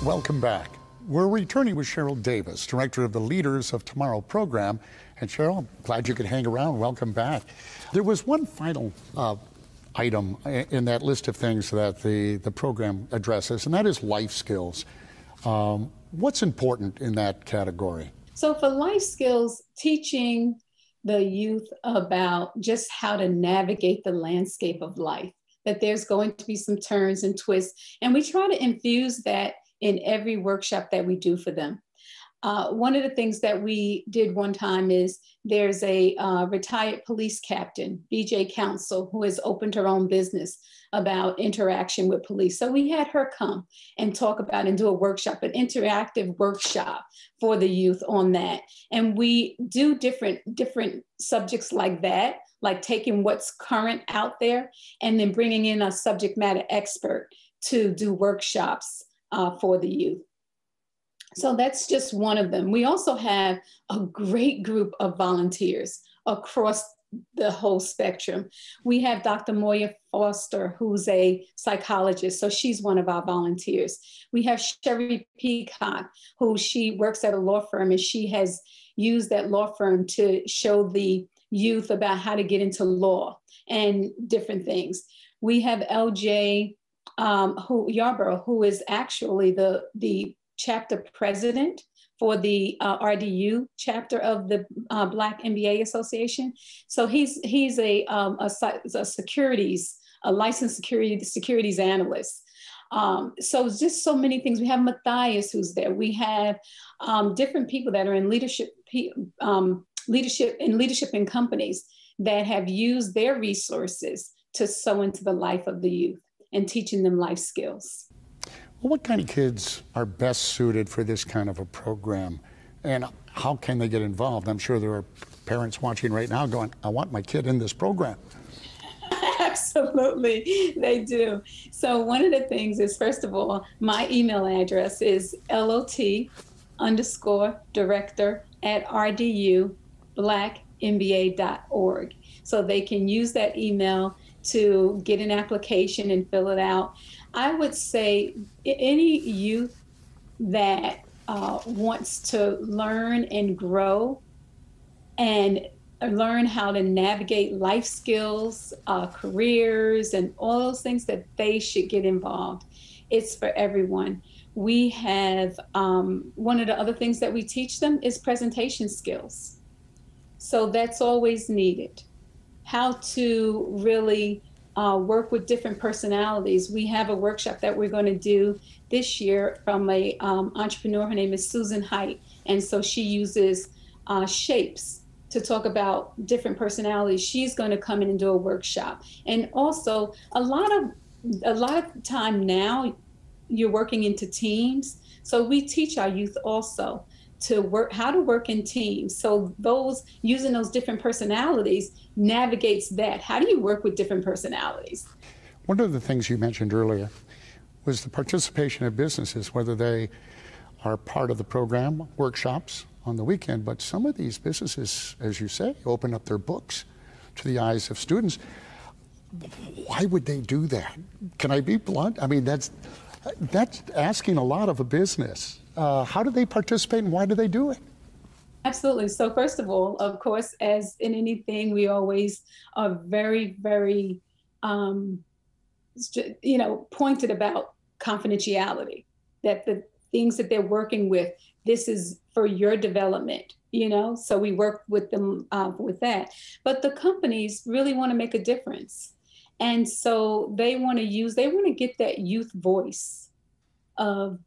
Welcome back. We're returning with Cheryl Davis, director of the Leaders of Tomorrow program. And Cheryl, I'm glad you could hang around. Welcome back. There was one final item in that list of things that the program addresses, and that is life skills. What's important in that category? So for life skills, teaching the youth about just how to navigate the landscape of life, that there's going to be some turns and twists, and we try to infuse that in every workshop that we do for them. One of the things that we did one time is there's a retired police captain, BJ Council, who has opened her own business about interaction with police. So we had her come and talk about and do a workshop, an interactive workshop for the youth on that. And we do different subjects like that, like taking what's current out there and then bringing in a subject matter expert to do workshops for the youth. So that's just one of them. We also have a great group of volunteers across the whole spectrum. We have Dr. Moya Foster, who's a psychologist, so she's one of our volunteers. We have Sherry Peacock, who she works at a law firm, and she has used that law firm to show the youth about how to get into law and different things. We have LJ Yarborough, who is actually the chapter president for the RDU chapter of the Black MBA Association. So he's a licensed securities analyst. So just so many things. We have Matthias, who's there. We have different people that are in leadership in companies that have used their resources to sow into the life of the youth and teaching them life skills. Well, what kind of kids are best suited for this kind of a program, and how can they get involved? I'm sure there are parents watching right now going, I want my kid in this program. Absolutely, they do. So one of the things is, first of all, my email address is lot_director@rdublackmba.org. So they can use that email to get an application and fill it out. I would say any youth that wants to learn and grow and learn how to navigate life skills, careers, and all those things, that they should get involved. It's for everyone. We have, one of the other things that we teach them is presentation skills. So that's always needed. How to really work with different personalities. We have a workshop that we're going to do this year from a entrepreneur. Her name is Susan Height. And so she uses shapes to talk about different personalities. She's going to come in and do a workshop. And also a lot of time now you're working into teams. So we teach our youth also to work, how to work in teams. So those using those different personalities navigates that. How do you work with different personalities? One of the things you mentioned earlier was the participation of businesses, whether they are part of the program, workshops on the weekend, but some of these businesses, as you say, open up their books to the eyes of students. Why would they do that? Can I be blunt? I mean, that's asking a lot of a business. How do they participate and why do they do it? Absolutely. So first of all, of course, as in anything, we always are very, very, pointed about confidentiality, that the things that they're working with, this is for your development, so we work with them with that. But the companies really want to make a difference. And so they want to get that youth voice of,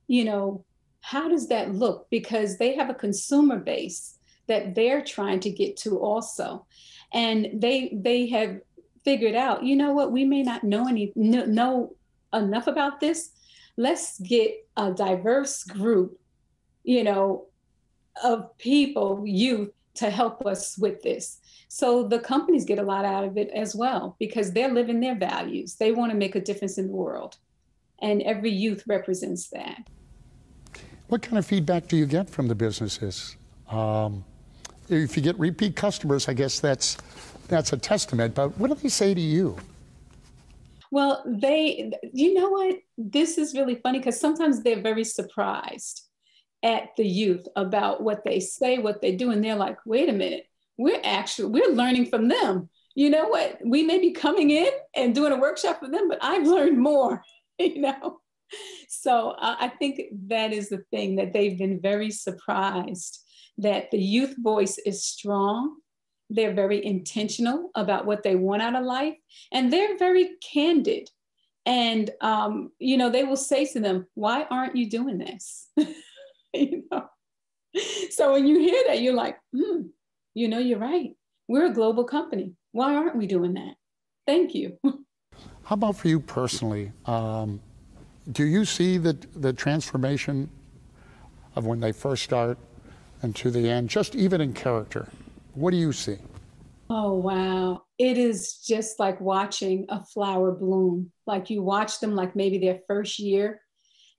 how does that look? Because they have a consumer base that they're trying to get to also. And they have figured out, what, we may not know enough about this. Let's get a diverse group, of people, youth, to help us with this. So the companies get a lot out of it as well, because they're living their values. They want to make a difference in the world. And every youth represents that. What kind of feedback do you get from the businesses? If you get repeat customers, I guess that's a testament, but what do they say to you? Well, you know what? This is really funny because sometimes they're very surprised at the youth about what they say, what they do. And they're like, wait a minute, we're learning from them. You know what? We may be coming in and doing a workshop for them, but I've learned more, you know? So I think that is the thing, that they've been very surprised that the youth voice is strong. They're very intentional about what they want out of life, and they're very candid. And, you know, they will say to them, why aren't you doing this? You know? So when you hear that, you're like, you know, you're right. We're a global company. Why aren't we doing that? Thank you. How about for you personally? Do you see the transformation of when they first start and to the end, just even in character? What do you see? Oh, wow. It is just like watching a flower bloom. Like you watch them like maybe their first year,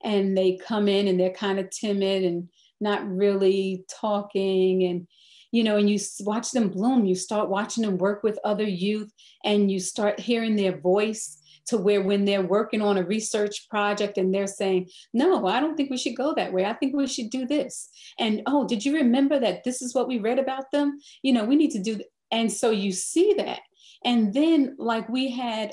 and they come in and they're kind of timid and not really talking. And, you know, and you watch them bloom. You start watching them work with other youth, and you start hearing their voice, to where when they're working on a research project and they're saying, no, I don't think we should go that way. I think we should do this. And, oh, did you remember that this is what we read about them? You know, we need to do. And so you see that. And then like we had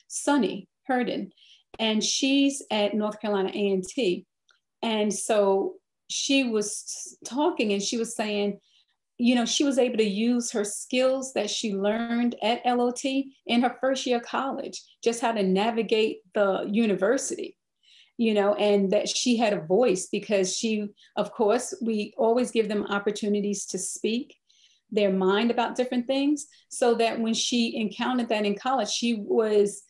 Sunny Herden, and she's at North Carolina A&T. And so she was talking and she was saying, you know, she was able to use her skills that she learned at LOT in her first year of college, just how to navigate the university, you know, and that she had a voice because she, of course, we always give them opportunities to speak their mind about different things, so that when she encountered that in college, she was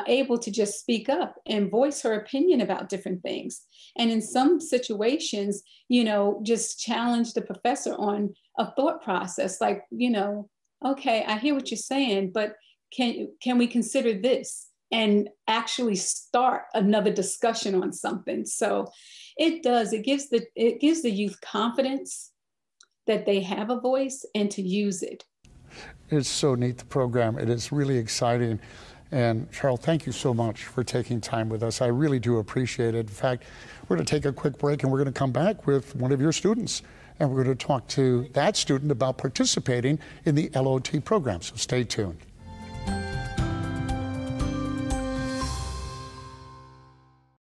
able to just speak up and voice her opinion about different things. And in some situations, you know, just challenge the professor on a thought process, like, you know, okay, I hear what you're saying, but can we consider this, and actually start another discussion on something. So it gives the youth confidence that they have a voice and to use it. It's so neat, the program. It is really exciting. And Cheryl, thank you so much for taking time with us. I really do appreciate it. In fact, we're going to take a quick break and we're going to come back with one of your students. And we're going to talk to that student about participating in the LOT program. So stay tuned.